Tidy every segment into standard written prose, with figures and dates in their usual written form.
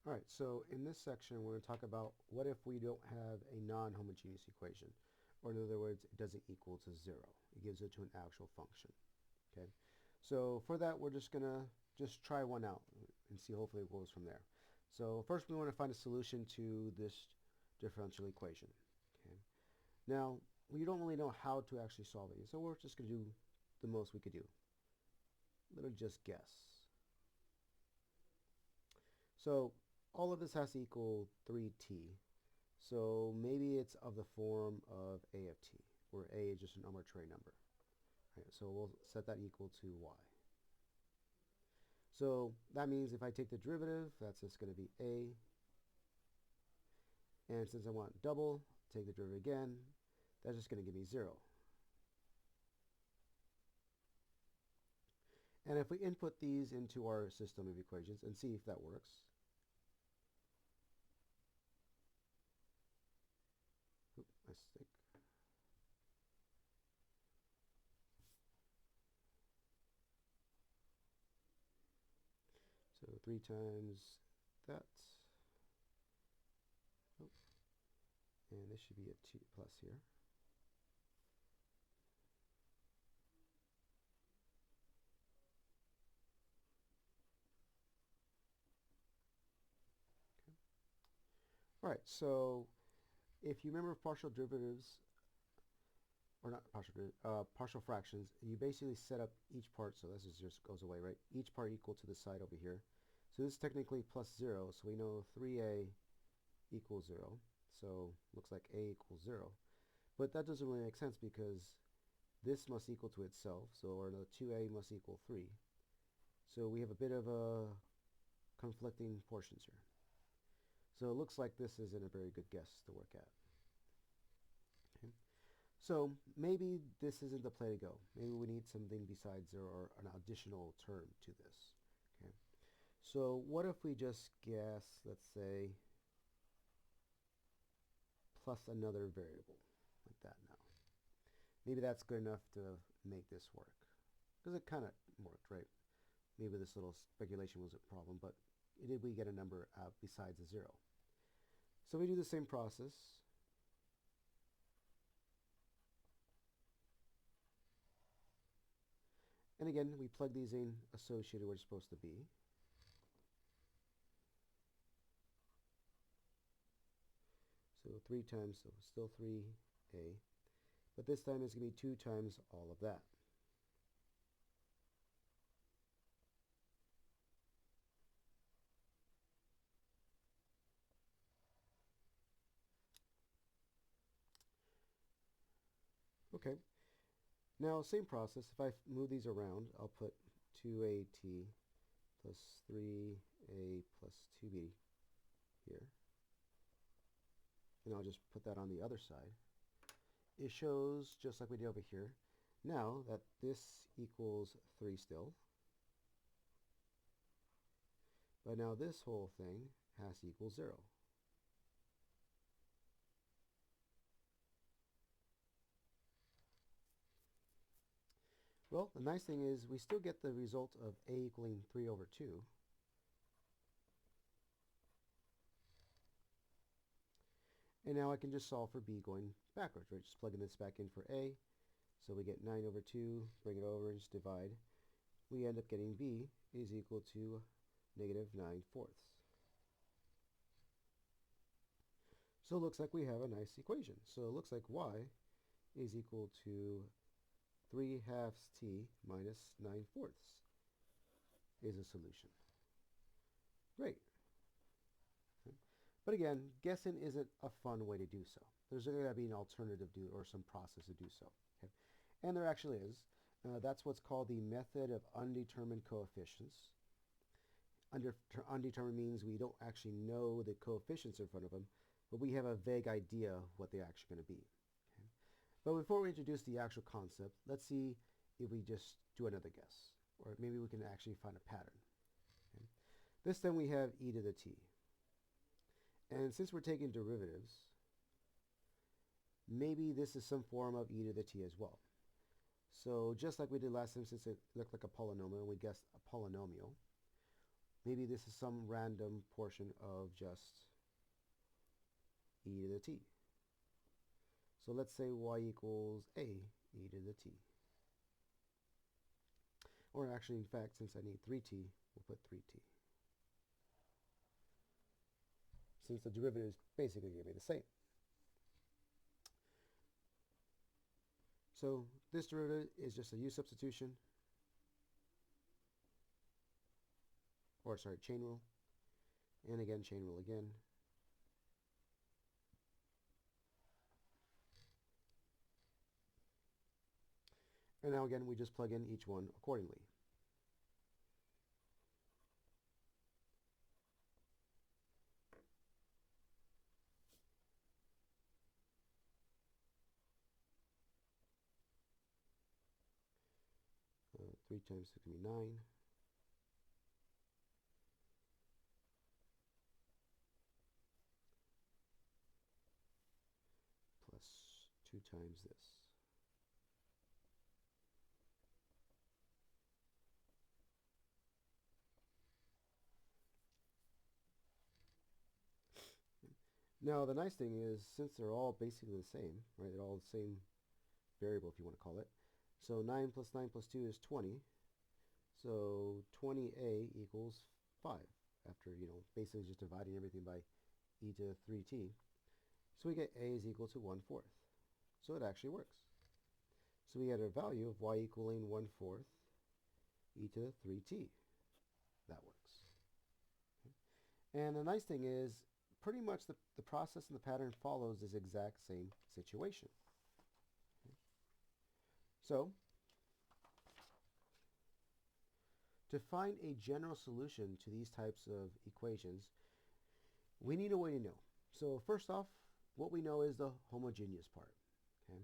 All right, so in this section, we're going to talk about what if we don't have a non-homogeneous equation, or in other words, it doesn't equal to zero. It gives it to an actual function. Okay, so for that, we're just going to try one out and see hopefully it goes from there. So first, we want to find a solution to this differential equation. Okay, now we don't really know how to actually solve it, so we're just going to do the most we could do. Literally just guess. So all of this has to equal 3t. So maybe it's of the form of a of t, where a is just an arbitrary number. Right, so we'll set that equal to y. So that means if I take the derivative, that's just going to be a. And since I want double, take the derivative again, that's just going to give me 0. And if we input these into our system of equations and see if that works. Oop, mistake. So 3 times that. Oh, and this should be a 2 plus here. Okay. All right, so if you remember partial derivatives, or not partial fractions, you basically set up each part, so this just goes away, right? Each part equal to the side over here. So this is technically plus 0, so we know 3a equals 0. So looks like a equals 0. But that doesn't really make sense because this must equal to itself, so or the 2a must equal 3. So we have a bit of a conflicting portions here. So it looks like this isn't a very good guess to work at. Okay. So maybe this isn't the play to go. Maybe we need something besides 0 or an additional term to this. Okay. So what if we just guess, let's say, plus another variable, like that now. Maybe that's good enough to make this work. Because it kind of worked, right? Maybe this little speculation was a problem, but did we get a number besides a 0? So we do the same process. And again, we plug these in associated where it's supposed to be. So 3 times, so still 3a. But this time it's going to be 2 times all of that. Okay. Now, same process. If I move these around, I'll put 2at plus 3a plus 2b here. And I'll just put that on the other side. It shows, just like we did over here, now that this equals 3 still. But now this whole thing has to equal 0. Well, the nice thing is we still get the result of a equaling 3 over 2. And now I can just solve for b going backwards, right? Just plugging this back in for a. So we get 9 over 2, bring it over and just divide. We end up getting b is equal to negative 9/4. So it looks like we have a nice equation. So it looks like y is equal to 3/2 t minus 9/4 is a solution. Great. Okay. But again, guessing isn't a fun way to do so. There's going to be an alternative or some process to do so. Okay. And there actually is. That's what's called the method of undetermined coefficients. Undetermined means we don't actually know the coefficients in front of them, but we have a vague idea of what they're actually going to be. Okay. But before we introduce the actual concept, let's see if we just do another guess. Or maybe we can actually find a pattern. Okay. This time we have e to the t. And since we're taking derivatives, maybe this is some form of e to the t as well. So just like we did last time, since it looked like a polynomial, we guessed a polynomial. maybe this is some random portion of just e to the t. So let's say y equals a e to the t. Or actually, in fact, since I need 3t, we'll put 3t. Since the derivative is basically going to be the same. So this derivative is just a u substitution, or sorry, chain rule, and again, chain rule again. And now again, we just plug in each one accordingly. Uh, 3 times 6 will be 9. Plus 2 times this. Now, the nice thing is, since they're all basically the same, right, they're all the same variable, if you want to call it. So 9 plus 9 plus 2 is 20. So 20a equals 5, after, basically just dividing everything by e to 3t. So we get a is equal to 1/4. So it actually works. So we get a value of y equaling 1/4 e to 3t. That works. Okay. And the nice thing is, pretty much the process and the pattern follows this exact same situation. Okay. So to find a general solution to these types of equations, we need a way to know. So first off, what we know is the homogeneous part. Okay?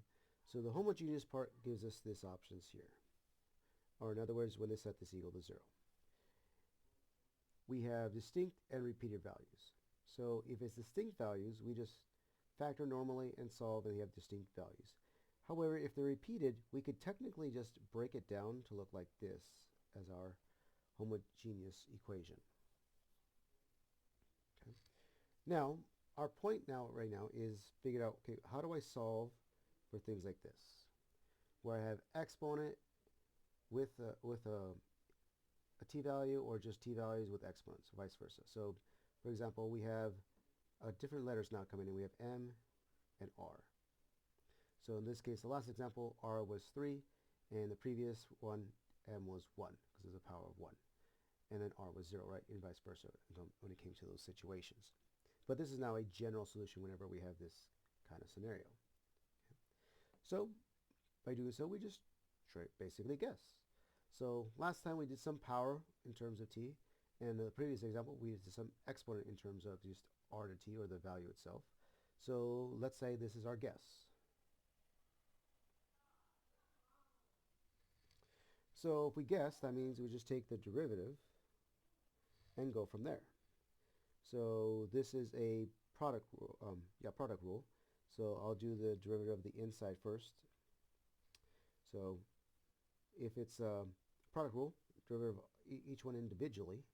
So the homogeneous part gives us this options here. Or in other words, when they set this equal to 0. We have distinct and repeated values. So if it's distinct values, we just factor normally and solve, and we have distinct values. However, if they're repeated, we could technically just break it down to look like this as our homogeneous equation. Okay. Now, our point right now is figure out, okay, how do I solve for things like this, where I have exponent with a t-value, or just t-values with exponents, or vice versa. So, for example, we have different letters now coming in. We have m and r. So in this case, the last example, r was 3, and the previous one, m was 1, because it's a power of 1. And then r was 0, right, and vice versa when it came to those situations. But this is now a general solution whenever we have this kind of scenario. Okay. So by doing so, we just basically guess. So last time we did some power in terms of t, and the previous example we did some exponent in terms of just r to t, or the value itself. So let's say this is our guess. So if we guess, that means we just take the derivative and go from there. So this is a product rule. So I'll do the derivative of the inside first. So if it's a product rule, derivative of each one individually.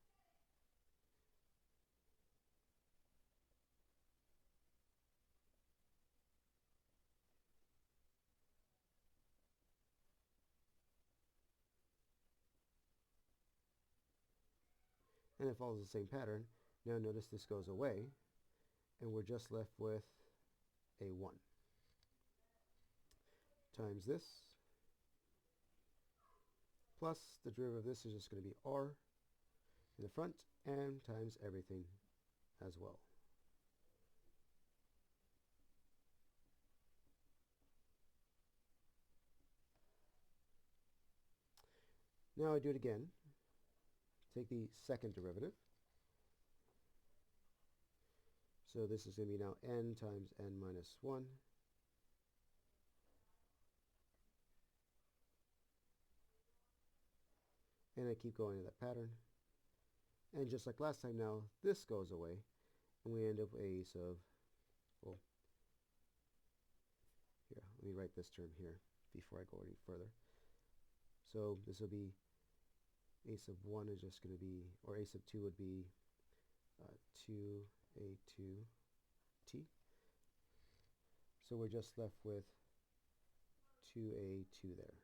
And it follows the same pattern. Now notice this goes away, and we're just left with a 1 times this, plus the derivative of this is just going to be r in the front, and times everything as well. Now I do it again. Take the second derivative. So this is going to be now n times n minus 1. And I keep going in that pattern. And just like last time now, this goes away. And we end up with a sort of, well, here, let me write this term here before I go any further. So this will be A sub 1 is just going to be, or A sub 2 would be 2A2T. So we're just left with 2A2 there.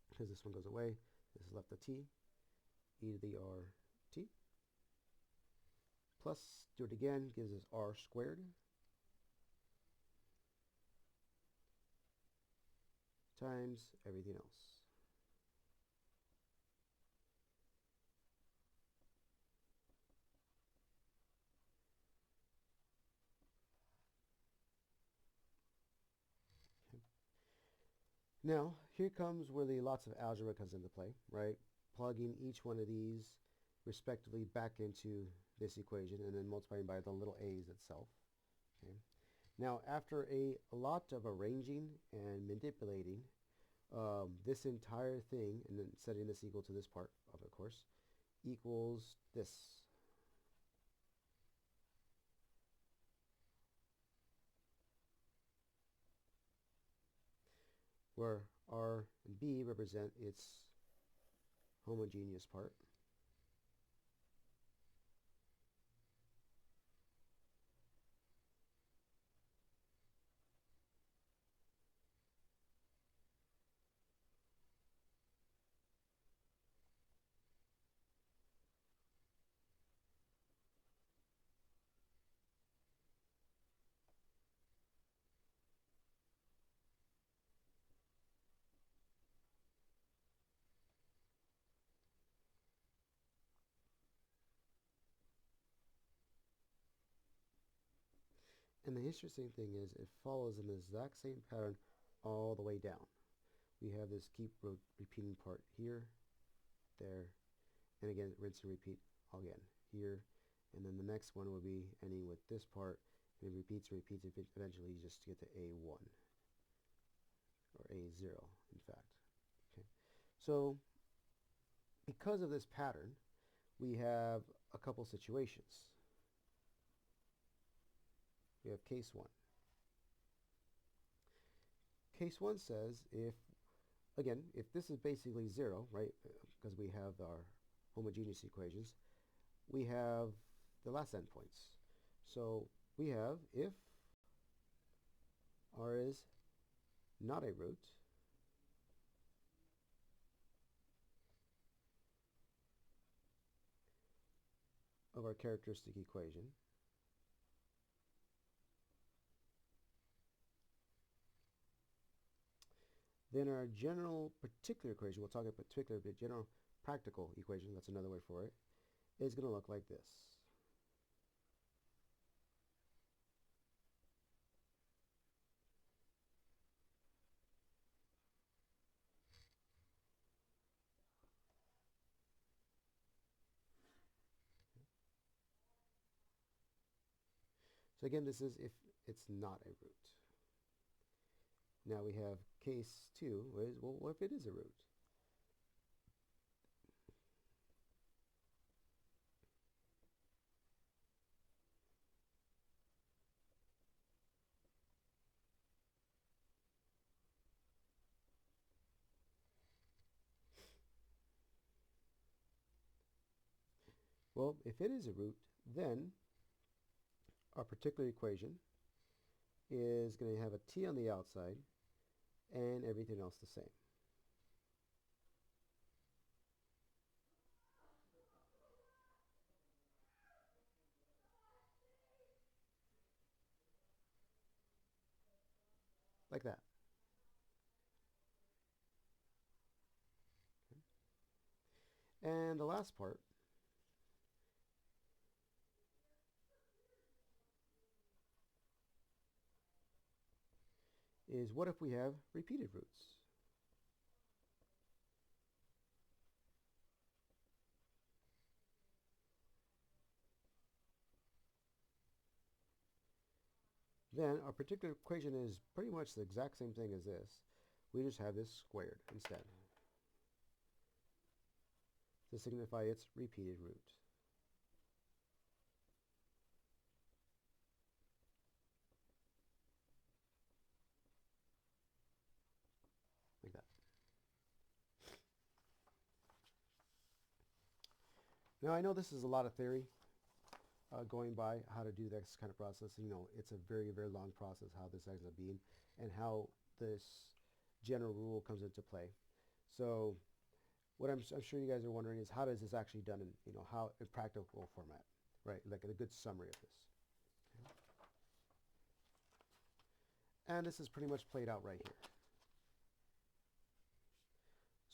Because this one goes away, this is left a T, e to the R T. Plus, do it again, gives us R squared. Times everything else. Now, here comes where the lots of algebra comes into play, right? Plugging each one of these respectively back into this equation and then multiplying by the little a's itself. Okay. Now, after a lot of arranging and manipulating, this entire thing, and then setting this equal to this part of it, of course, equals this. Where R and B represent its homogeneous part. And the interesting thing is it follows an exact same pattern all the way down. We have this keep repeating part here, there, and again rinse and repeat again here, and then the next one will be ending with this part, and it repeats and repeats. Eventually you just get to A1 or A0 in fact. Okay. So because of this pattern, we have a couple situations. We have case 1. Case 1 says if this is basically 0, right, because we have our homogeneous equations, we have the last endpoints. So we have if R is not a root, of our characteristic equation, then our general particular equation, we'll talk about particular, but general practical equation, that's another word for it, is going to look like this. So again, this is if it's not a root. Now we have case 2, is, well, what if it is a root? Well, if it is a root, then our particular equation is going to have a t on the outside and everything else the same. Like that. Okay. And the last part is what if we have repeated roots? Then our particular equation is pretty much the exact same thing as this. We just have this squared instead to signify its repeated root. Like that. Now I know this is a lot of theory going by how to do this kind of process. You know, it's a very, very long process how this ends up being and how this general rule comes into play. So what I'm sure you guys are wondering is how does this actually done in, you know, how in practical format, right? Like a good summary of this. Okay. And this is pretty much played out right here.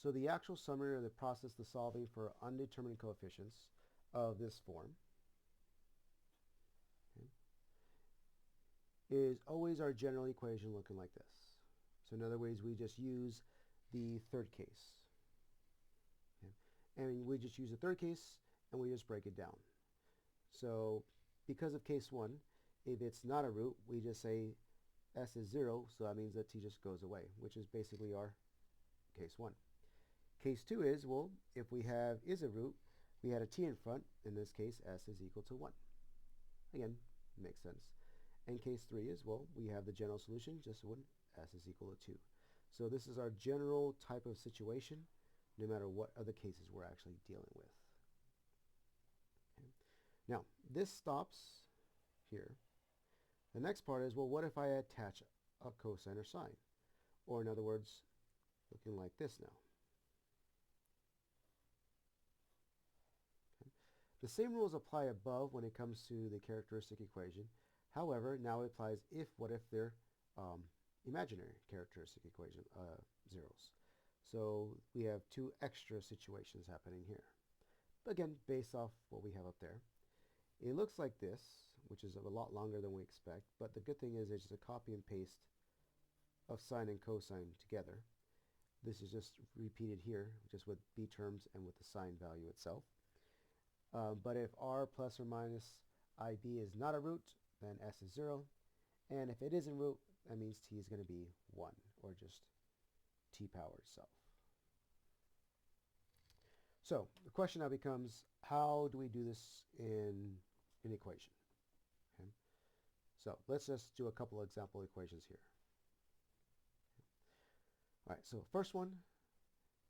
So the actual summary of the process of solving for undetermined coefficients of this form, okay, is always our general equation looking like this. So in other words, we just use the third case. Okay. And we just use the third case and we just break it down. So because of case 1, if it's not a root, we just say s is 0, so that means that t just goes away, which is basically our case 1. Case 2 is, well, if we have is a root, we had a t in front. In this case, s is equal to 1. Again, makes sense. And case 3 is, well, we have the general solution, just when s is equal to 2. So this is our general type of situation, no matter what other cases we're actually dealing with. Okay. Now, this stops here. The next part is, well, what if I attach a cosine or sine? Or in other words, looking like this now. Okay. The same rules apply above when it comes to the characteristic equation. However, now it applies what if they're imaginary characteristic equation zeros. So we have two extra situations happening here. Again, based off what we have up there. It looks like this, which is a lot longer than we expect, but the good thing is it's just a copy and paste of sine and cosine together. This is just repeated here, just with b terms and with the sine value itself. But if r plus or minus ib is not a root, then s is 0. And if it isn't root, that means t is going to be 1, or just t power itself. So the question now becomes, how do we do this in an equation? Okay. So let's just do a couple of example equations here. All right, so first one,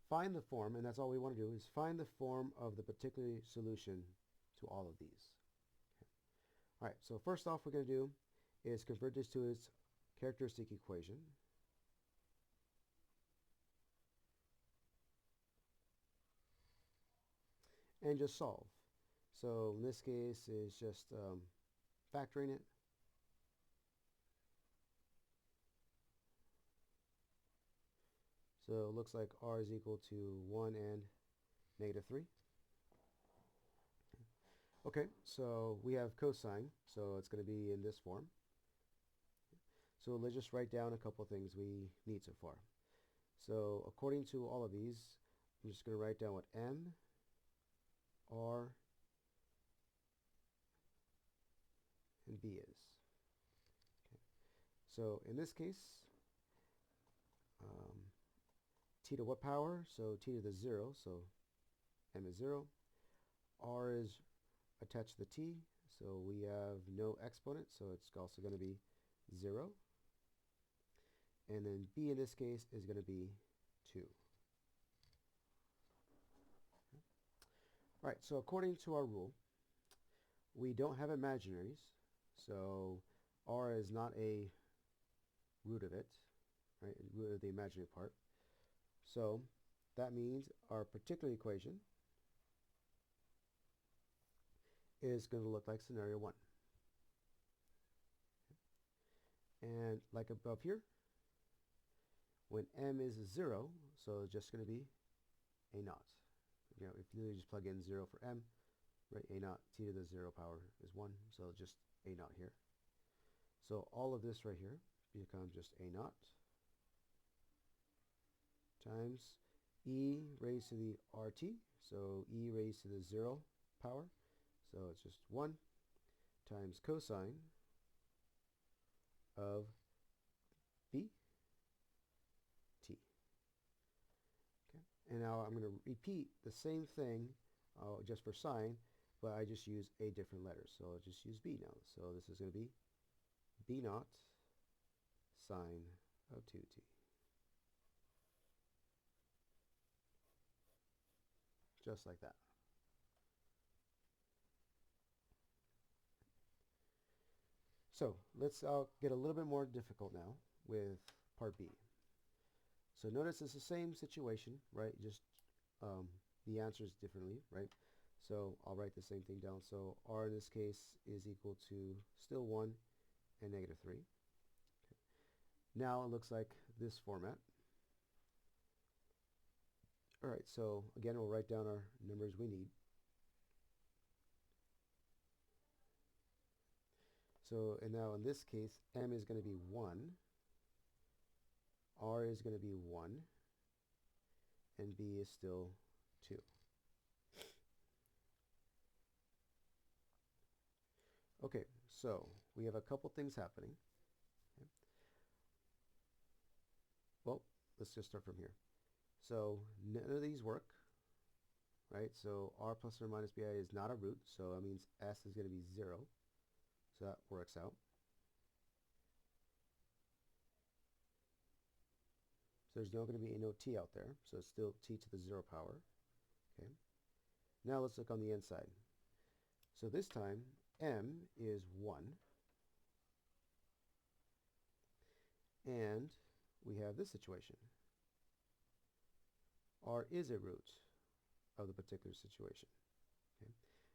find the form, and that's all we want to do, is find the form of the particular solution to all of these. Okay. All right, so first off we're going to do is convert this to its characteristic equation. And just solve. So in this case is just factoring it. So it looks like r is equal to 1 and -3. Okay, so we have cosine, so it's going to be in this form. So let's just write down a couple of things we need so far. So according to all of these, I'm just going to write down what m, r, and b is. Okay. So in this case, t to what power? So t to the 0, so m is 0. R is attached to the t, so we have no exponent, so it's also going to be 0. And then b in this case is going to be 2. Okay. All right, so according to our rule, we don't have imaginaries, so r is not a root of it, right? Root of the imaginary part. So that means our particular equation is going to look like scenario 1. And like above here, when m is 0, so it's just going to be a naught. You know, if you just plug in 0 for m, right, a naught, t to the 0 power is 1, so just a naught here. So all of this right here becomes just a naught times e raised to the rt, so e raised to the 0 power, so it's just 1 times cosine of b t. Okay. And now I'm going to repeat the same thing just for sine, but I just use a different letter, so I'll just use b now. So this is going to be b naught sine of 2t. Just like that. So let's get a little bit more difficult now with part B. So notice it's the same situation, right? Just the answers differently, right? So I'll write the same thing down. So r in this case is equal to still 1 and negative 3. Okay. Now it looks like this format. All right, so again, we'll write down our numbers we need. So, and now in this case, m is going to be 1, r is going to be 1, and b is still 2. Okay, so we have a couple things happening. Okay. Well, let's just start from here. So none of these work, right? So r plus or minus bi is not a root, so that means s is going to be 0. So that works out. So there's not going to be no t out there, so it's still t to the 0 power. Okay. Now let's look on the inside. So this time, m is 1, and we have this situation. R is a root of the particular situation. Okay.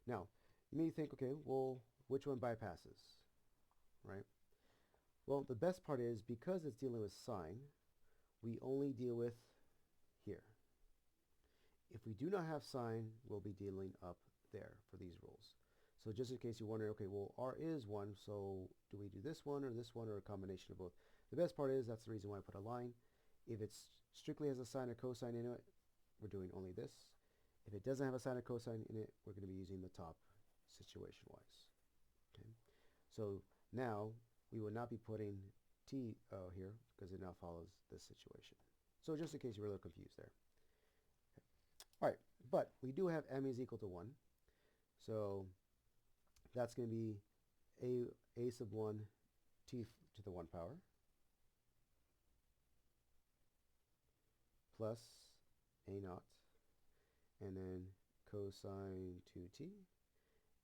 Now, you may think, okay, well, which one bypasses, right? Well, the best part is because it's dealing with sign, we only deal with here. If we do not have sign, we'll be dealing up there for these rules. So just in case you wonder, okay, well, r is 1, so do we do this one or a combination of both? The best part is that's the reason why I put a line. If it strictly has a sine or cosine in it, we're doing only this. If it doesn't have a sine or cosine in it, we're going to be using the top situation-wise. Okay. So now we will not be putting t here because it now follows this situation. So just in case you were a little confused there. Okay. All right, but we do have m is equal to 1. So that's going to be a sub 1 t to the 1 power plus a naught, and then cosine 2t,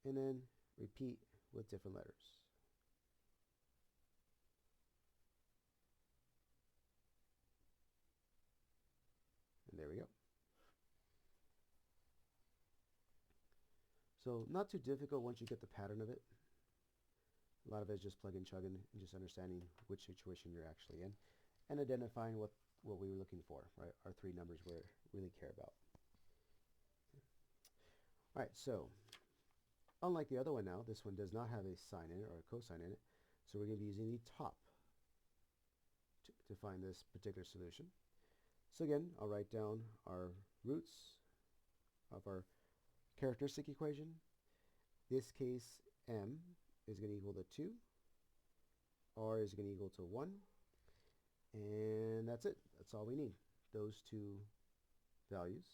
and then repeat with different letters. And there we go. So not too difficult once you get the pattern of it. A lot of it is just plugging, chugging, and just understanding which situation you're actually in, and identifying what we were looking for, right? Our three numbers we really care about. All right, so unlike the other one now, this one does not have a sine in it or a cosine in it, so we're going to be using the top to find this particular solution. So again, I'll write down our roots of our characteristic equation. This case, m is going to equal to 2, r is going to equal to 1, and that's it. That's all we need, those two values.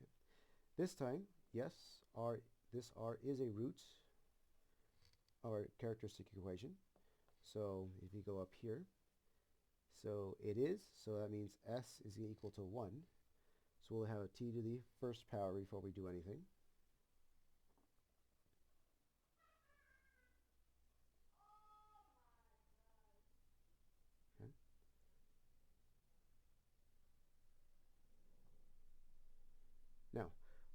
Okay. This time, yes, this r is a root of our characteristic equation. So if you go up here, so it is, so that means s is equal to 1. So we'll have a t to the first power before we do anything. Okay. Now,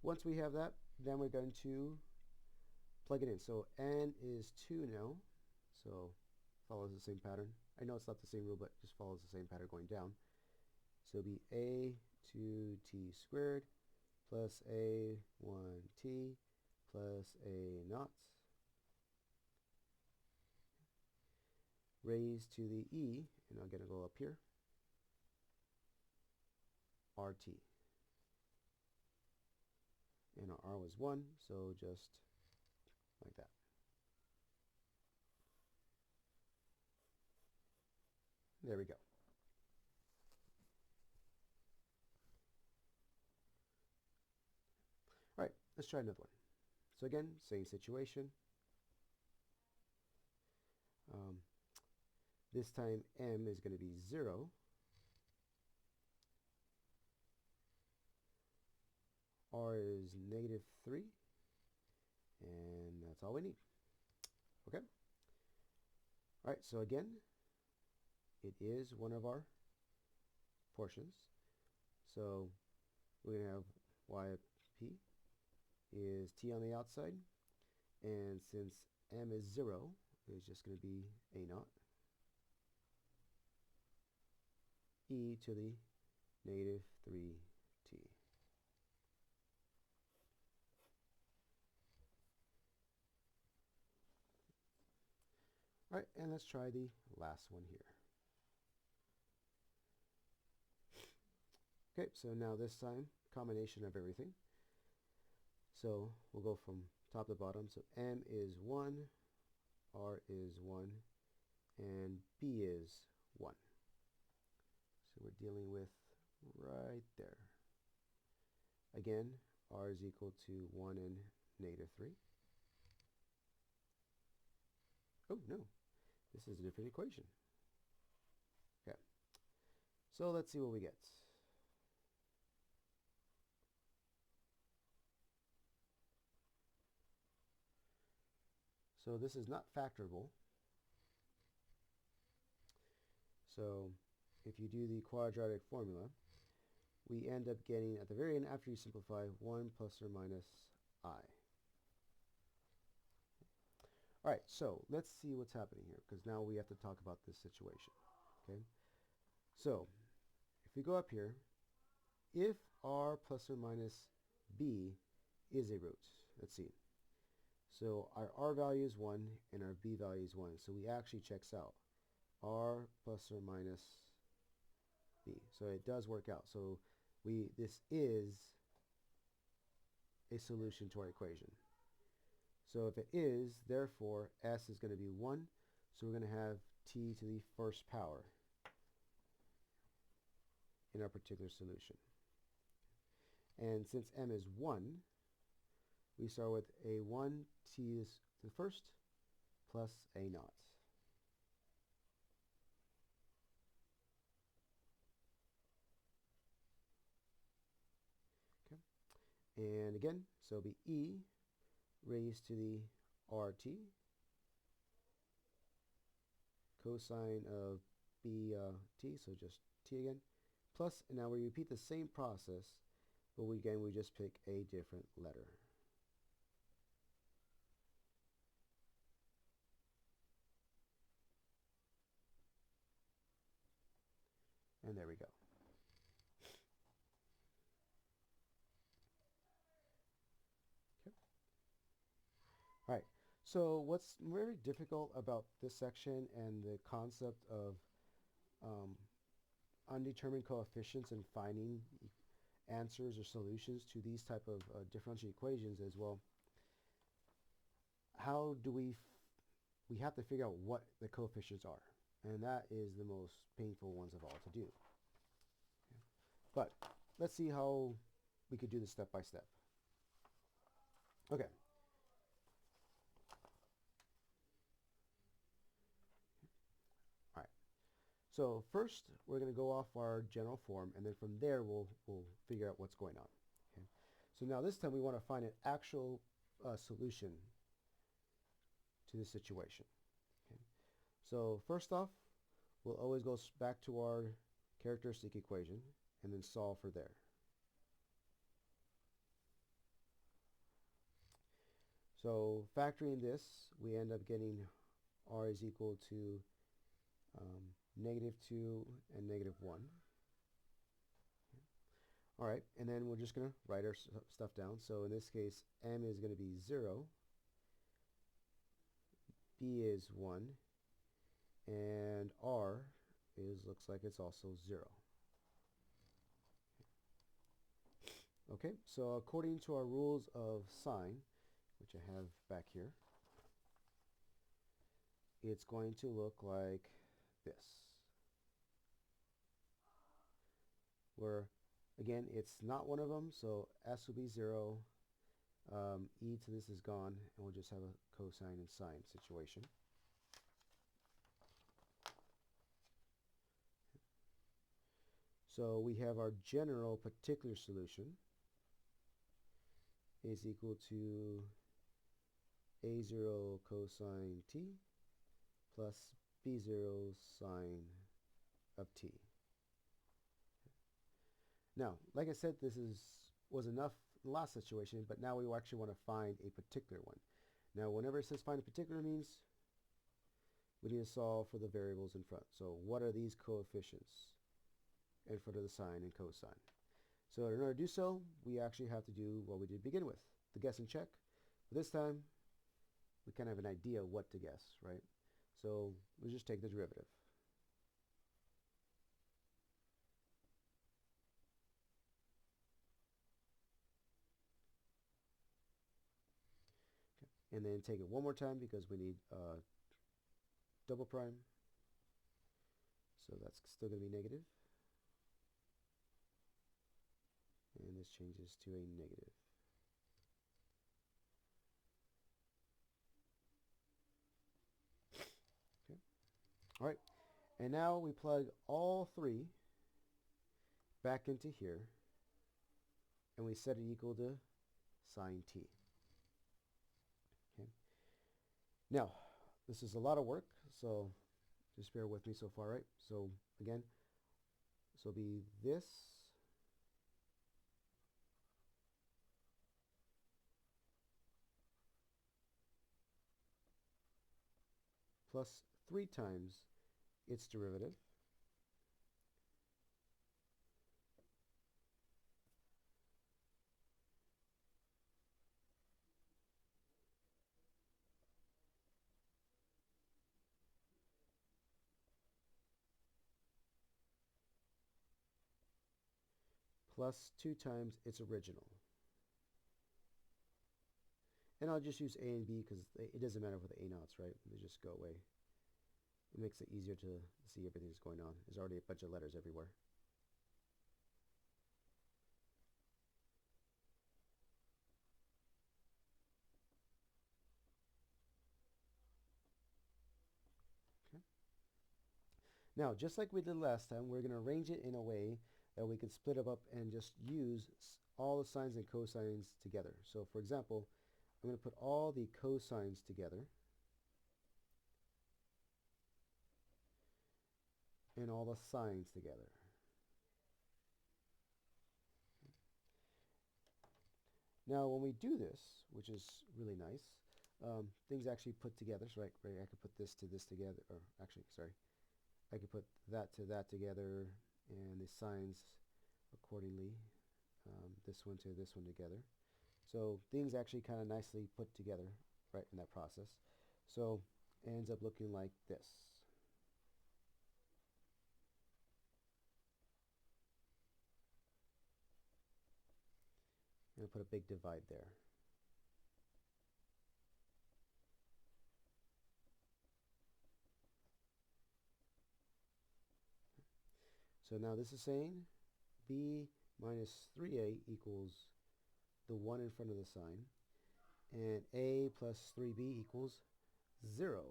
once we have that, then we're going to plug it in. So n is 2 now, so follows the same pattern. I know it's not the same rule, but just follows the same pattern going down. So it'll be a 2t squared plus a 1t plus a naught raised to the e, and I'm going to go up here, rt. And our r was 1, so just like that. There we go. All right, let's try another one. So again, same situation. This time m is going to be 0. R is negative 3. And that's all we need. Okay? All right, so again, it is one of our portions. So we're going to have y of p is t on the outside. And since m is 0, it's just going to be a naught e to the negative 3t. All right, and let's try the last one here. Okay, so now this time, combination of everything. So we'll go from top to bottom. So m is 1, r is 1, and b is 1. So we're dealing with right there. Again, r is equal to 1 and negative 3. Oh, no. This is a different equation. Okay. So let's see what we get. So this is not factorable. So if you do the quadratic formula, we end up getting, at the very end, after you simplify, 1 plus or minus I. All right, so let's see what's happening here, because now we have to talk about this situation. Okay, so if we go up here, if r plus or minus b is a root, let's see. So our r value is 1 and our b value is 1, so we actually checks out. R plus or minus b. So it does work out. So this is a solution to our equation. So if it is, therefore, s is going to be 1. So we're going to have t to the first power in our particular solution. And since m is 1, we start with a 1 t to the first plus a naught. Okay. And again, so it'll be e raised to the rt cosine of bt, so just t again, plus, and now we repeat the same process, but we just pick a different letter. And there we go. Okay. All right. So what's very difficult about this section and the concept of undetermined coefficients and finding answers or solutions to these type of differential equations is, well, how do we have to figure out what the coefficients are, and that is the most painful ones of all to do. Okay. But let's see how we could do this step by step. Okay. All right. So first, we're going to go off our general form, and then from there, we'll figure out what's going on. Okay. So now this time, we want to find an actual solution to the situation. Okay. So first off, we'll always go back to our characteristic equation and then solve for there. So factoring this, we end up getting r is equal to -2 and -1. All right, and then we're just going to write our stuff down. So in this case, m is going to be 0, b is 1, and r looks like it's also 0. Okay, so according to our rules of sine, which I have back here, it's going to look like this, where, again, it's not one of them, so s will be 0, e to this is gone, and we'll just have a cosine and sine situation. So we have our general particular solution is equal to a0 cosine t plus b0 sine of t. Now, like I said, this was enough in the last situation, but now we actually want to find a particular one. Now, whenever it says find a particular means we need to solve for the variables in front. So what are these coefficients in front of the sine and cosine? So in order to do so, we actually have to do what we did to begin with, the guess and check. But this time, we kind of have an idea what to guess, right? So we'll just take the derivative. Okay. And then take it one more time because we need double prime. So that's still going to be negative. And this changes to a negative. Okay. All right. And now we plug all three back into here, and we set it equal to sine t. Okay. Now, this is a lot of work, so just bear with me so far, right? So again, this will be this plus 3 times its derivative plus 2 times its original. And I'll just use a and b because it doesn't matter for the a naughts, right? They just go away. It makes it easier to see everything that's going on. There's already a bunch of letters everywhere. Okay. Now, just like we did last time, we're going to arrange it in a way that we can split them up and just use all the sines and cosines together. So, for example, I'm going to put all the cosines together and all the sines together. Now, when we do this, which is really nice, things actually put together. So, right, I could put this to this together, or actually, sorry, I could put that to that together, and the sines accordingly, this one to this one together. So things actually kind of nicely put together right in that process. So it ends up looking like this. I'm going to put a big divide there. So now this is saying b minus 3a equals the 1 in front of the sign, and a plus 3b equals 0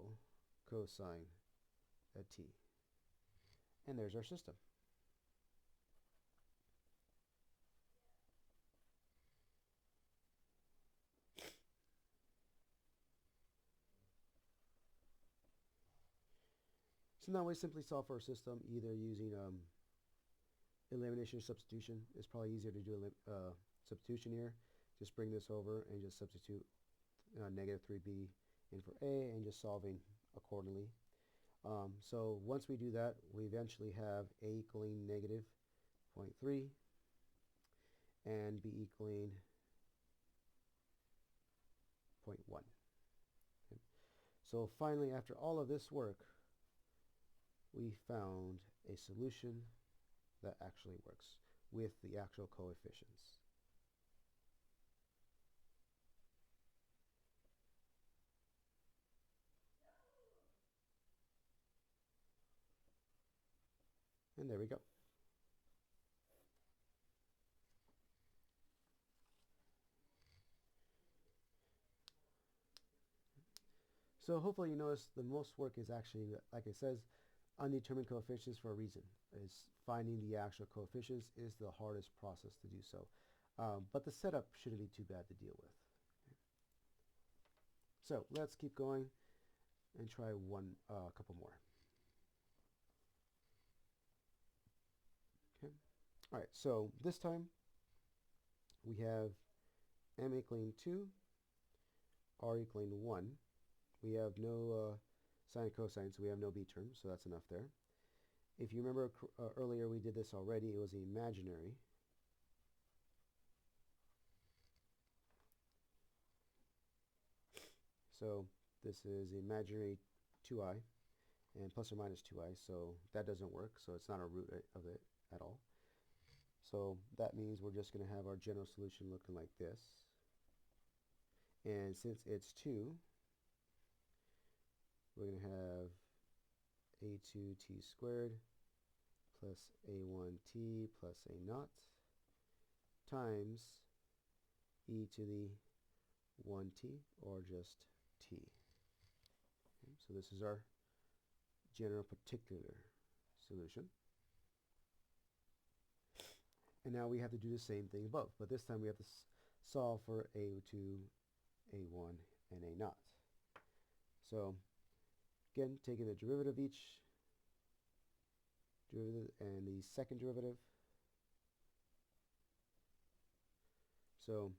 cosine of t. And there's our system. So now we simply solve for our system either using elimination or substitution. It's probably easier to do substitution here. Just bring this over and just substitute negative 3b in for a and just solving accordingly. So once we do that, we eventually have a equaling negative 0.3 and b equaling 0.1. Okay. So finally, after all of this work, we found a solution that actually works with the actual coefficients. And there we go. So hopefully you notice the most work is actually, like it says, undetermined coefficients for a reason. Is finding the actual coefficients is the hardest process to do so. But the setup shouldn't be too bad to deal with. So let's keep going and try a couple more. All right, so this time we have m equaling 2, r equaling 1. We have no sine and cosine, so we have no b terms, so that's enough there. If you remember earlier, we did this already. It was imaginary. So this is imaginary 2i and plus or minus 2i, so that doesn't work, so it's not a root of it at all. So that means we're just going to have our general solution looking like this. And since it's 2, we're going to have a2t squared plus a1t plus a naught times e to the 1t, or just t. Okay, so this is our general particular solution. And now we have to do the same thing above, but this time we have to solve for a2, a1, and a naught. So again, taking the derivative of each derivative and the second derivative. So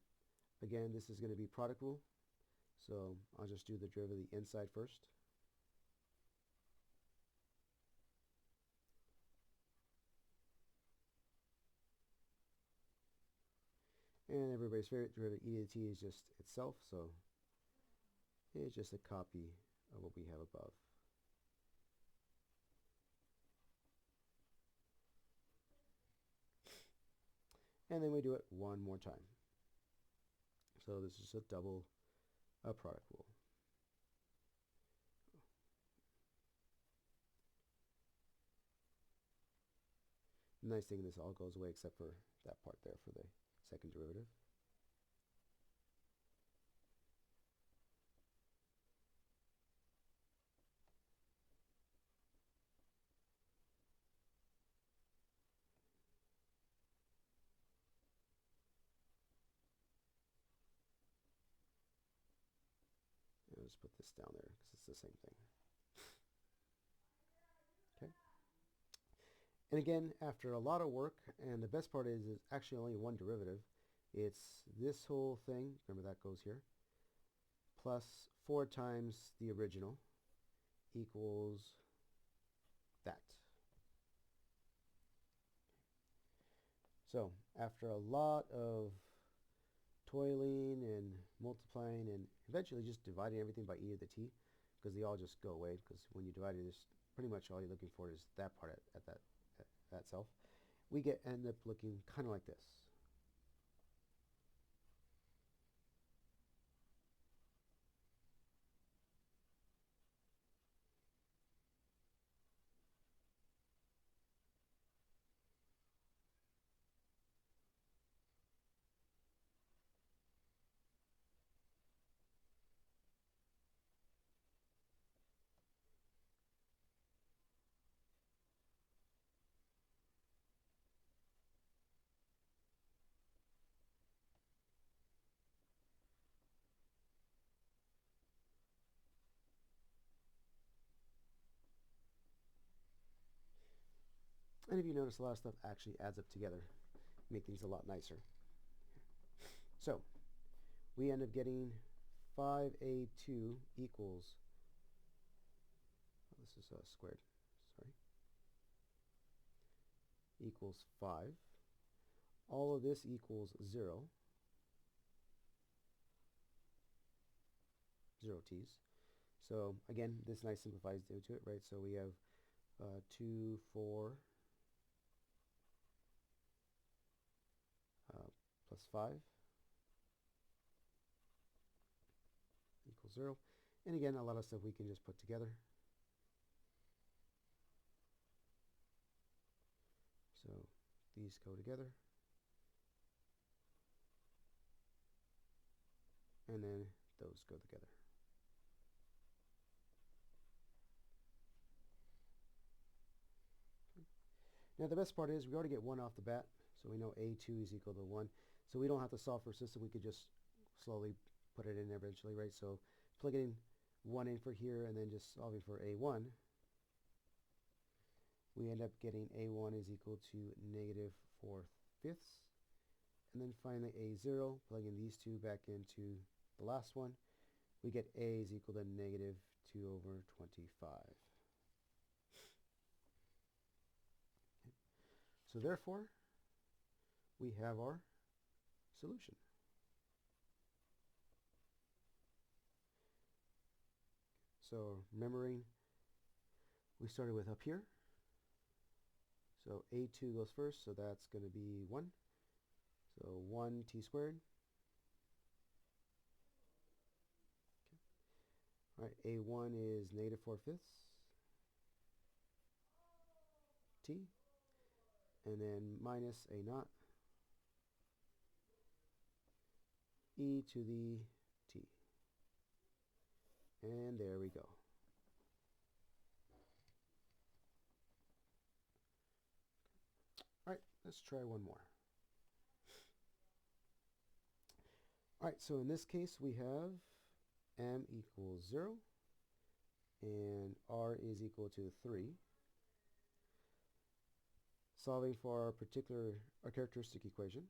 again, this is going to be product rule. So I'll just do the derivative of the inside first. And everybody's favorite derivative, e to the t, is just itself, so it's just a copy of what we have above. And then we do it one more time. So this is a double product rule. The nice thing, this all goes away except for that part there for the second derivative. I'll just put this down there because it's the same thing. Okay. And again, after a lot of work, and the best part is actually only one derivative. It's this whole thing, remember that goes here, plus 4 times the original equals that. So after a lot of toiling and multiplying and eventually just dividing everything by e to the t, because they all just go away, because when you divide it, pretty much all you're looking for is that part at that self, we end up looking kind of like this. And if you notice, a lot of stuff actually adds up together, make things a lot nicer. So we end up getting 5a2 equals, oh, this is squared, sorry, equals 5. All of this equals 0, 0 t's. So again, this nice simplifies into it, right? So we have 2, 4, plus 5 equals 0. And again, a lot of stuff we can just put together. So these go together. And then those go together. Now the best part is we already get 1 off the bat, so we know a2 is equal to 1. So we don't have to solve for a system, we could just slowly put it in eventually, right? So plugging 1 in for here and then just solving for a1, we end up getting a1 is equal to negative 4/5. And then finally a0, plugging these two back into the last one, we get a is equal to negative 2/25. Okay. So therefore, we have our solution. So remembering, we started with up here. So a2 goes first, so that's going to be 1. So 1t squared. Okay. All right, a1 is negative 4/5 t, and then minus a naught e to the t. And there we go. All right, let's try one more. All right, so in this case we have m equals 0 and r is equal to 3. Solving for our characteristic equation.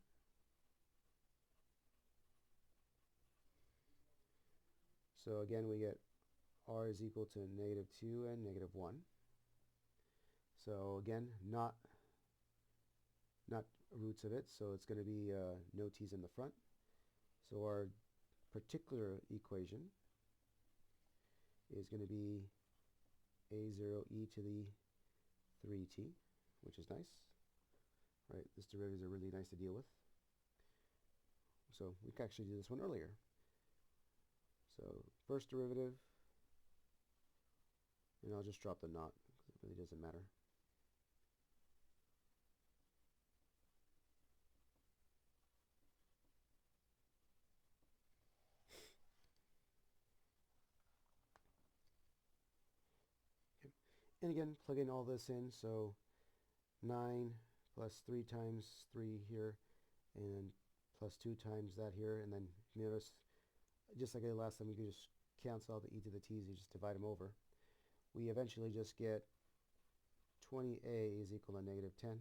So again, we get r is equal to negative 2 and negative 1. So again, not roots of it, so it's going to be no t's in the front. So our particular equation is going to be a0 e to the 3t, which is nice. Right, this derivatives are really nice to deal with. So we can actually do this one earlier. So first derivative, and I'll just drop the naught because it really doesn't matter. Okay. And again, plug in all this in, so 9 plus 3 times 3 here, and plus 2 times that here, and then notice, just like I did last time, we can just cancel out the e to the t's, you just divide them over. We eventually just get 20a is equal to negative 10.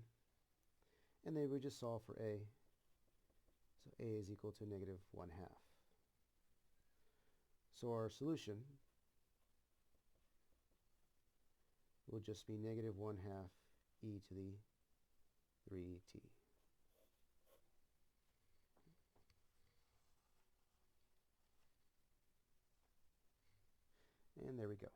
And then we just solve for a. So a is equal to negative 1/2. So our solution will just be negative 1/2 e to the 3t. And there we go.